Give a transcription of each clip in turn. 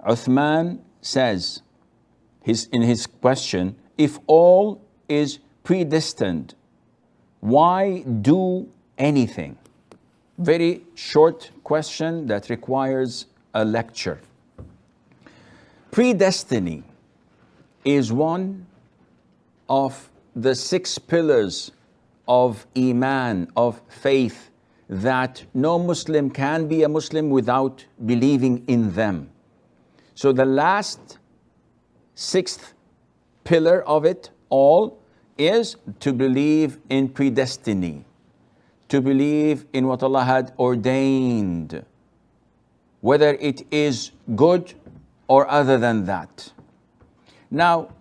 Uthman says in his question, if all is predestined, why do anything? Very short question that requires a lecture. Predestiny is one of the 6 pillars of Iman, of faith, that no Muslim can be a Muslim without believing in them. So the last 6th pillar of it all is to believe in predestiny, to believe in what Allah had ordained, whether it is good or other than that. Now,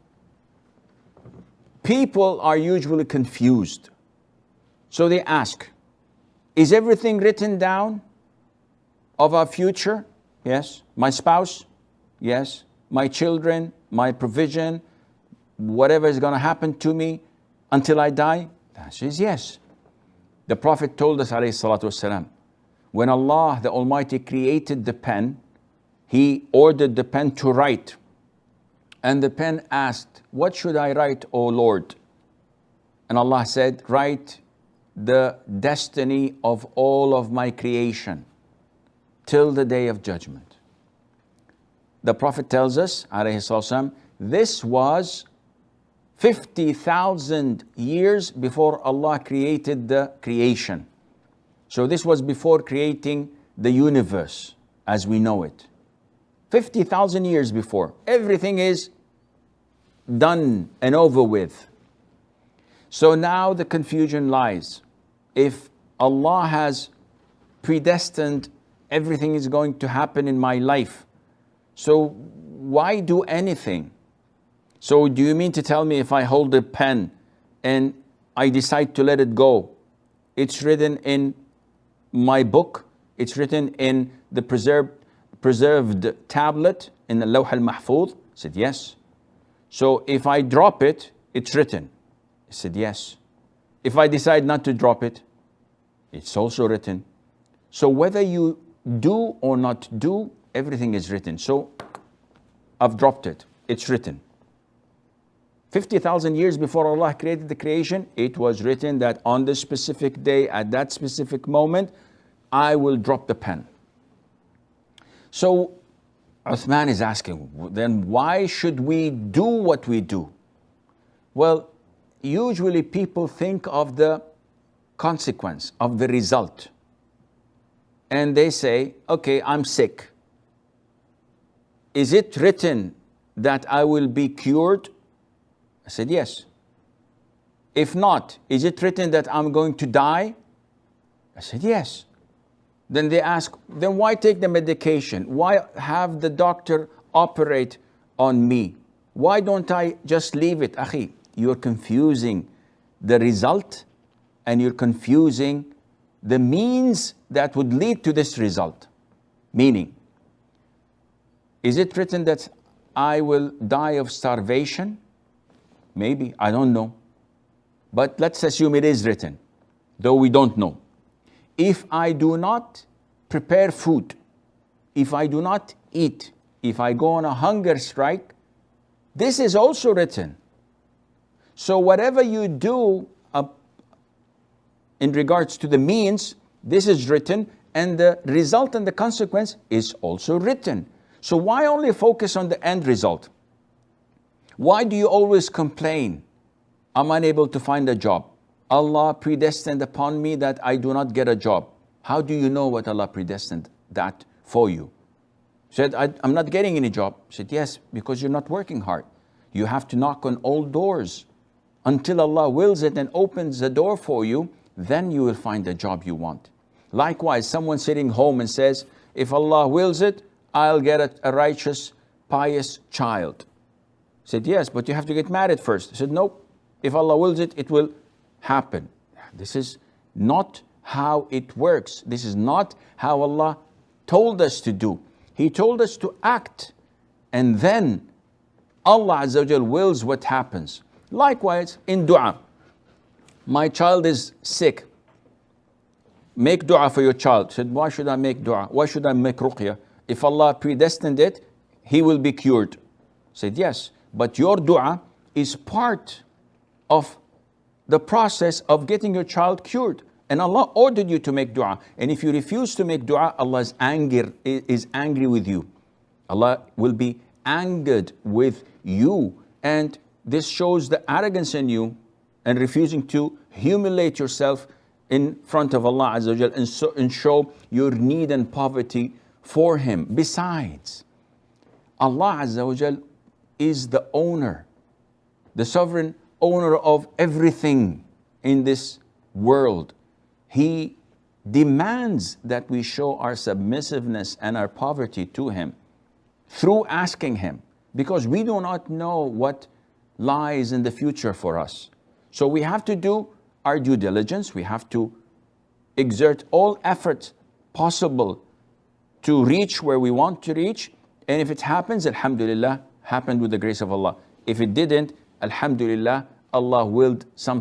people are usually confused. So they ask, is everything written down of our future? Yes. My spouse? Yes. My children, my provision, whatever is going to happen to me until I die? The answer is yes. The Prophet told us, alayhi salatu wasalam, when Allah the Almighty created the pen, He ordered the pen to write. And the pen asked, what should I write, O Lord? And Allah said, write the destiny of all of my creation till the day of judgment. The Prophet tells us, alayhi salatu wasalam, this was 50,000 years before Allah created the creation. So this was before creating the universe as we know it. 50,000 years before. Everything is done and over with. So now the confusion lies. If Allah has predestined everything is going to happen in my life, so why do anything? So do you mean to tell me if I hold a pen and I decide to let it go, it's written in my book, it's written in the preserved tablet in the Lawh al-Mahfuz? I said, yes. So if I drop it, it's written. I said, yes. If I decide not to drop it, it's also written. So whether you do or not do, everything is written. So I've dropped it, it's written. 50,000 years before Allah created the creation, it was written that on this specific day, at that specific moment, I will drop the pen. So Uthman is asking, then why should we do what we do? Well, usually people think of the consequence, of the result. And they say, okay, I'm sick. Is it written that I will be cured? I said, yes. If not, is it written that I'm going to die? I said, yes. Then they ask, then why take the medication? Why have the doctor operate on me? Why don't I just leave it? Akhi, you're confusing the result and you're confusing the means that would lead to this result. Meaning, is it written that I will die of starvation? Maybe, I don't know. But let's assume it is written, though we don't know. If I do not prepare food, if I do not eat, if I go on a hunger strike, this is also written. So whatever you do in regards to the means, this is written, and the result and the consequence is also written. So why only focus on the end result? Why do you always complain? I'm unable to find a job. Allah predestined upon me that I do not get a job. How do you know what Allah predestined that for you? Said, I'm not getting any job. Said, yes, because you're not working hard. You have to knock on all doors until Allah wills it and opens the door for you. Then you will find the job you want. Likewise, someone sitting home and says, if Allah wills it, I'll get a righteous, pious child. Said, yes, but you have to get married first. I said, nope. If Allah wills it, it will happen. This is not how it works. This is not how Allah told us to do. He told us to act, and then Allah Azza wa Jal wills what happens. Likewise, in dua, my child is sick. Make dua for your child. I said, why should I make dua? Why should I make ruqya? If Allah predestined it, he will be cured. Said, yes, but your dua is part of the process of getting your child cured. And Allah ordered you to make dua. And if you refuse to make dua, Allah is angry with you. Allah will be angered with you. And this shows the arrogance in you and refusing to humiliate yourself in front of Allah Azza wa Jal and show your need and poverty for Him. Besides, Allah Azza wa Jal is the owner, the sovereign owner of everything in this world. He demands that we show our submissiveness and our poverty to Him through asking Him, because we do not know what lies in the future for us. So we have to do our due diligence. We have to exert all effort possible to reach where we want to reach. And if it happens, alhamdulillah, happened with the grace of Allah. If it didn't, alhamdulillah, Allah willed something.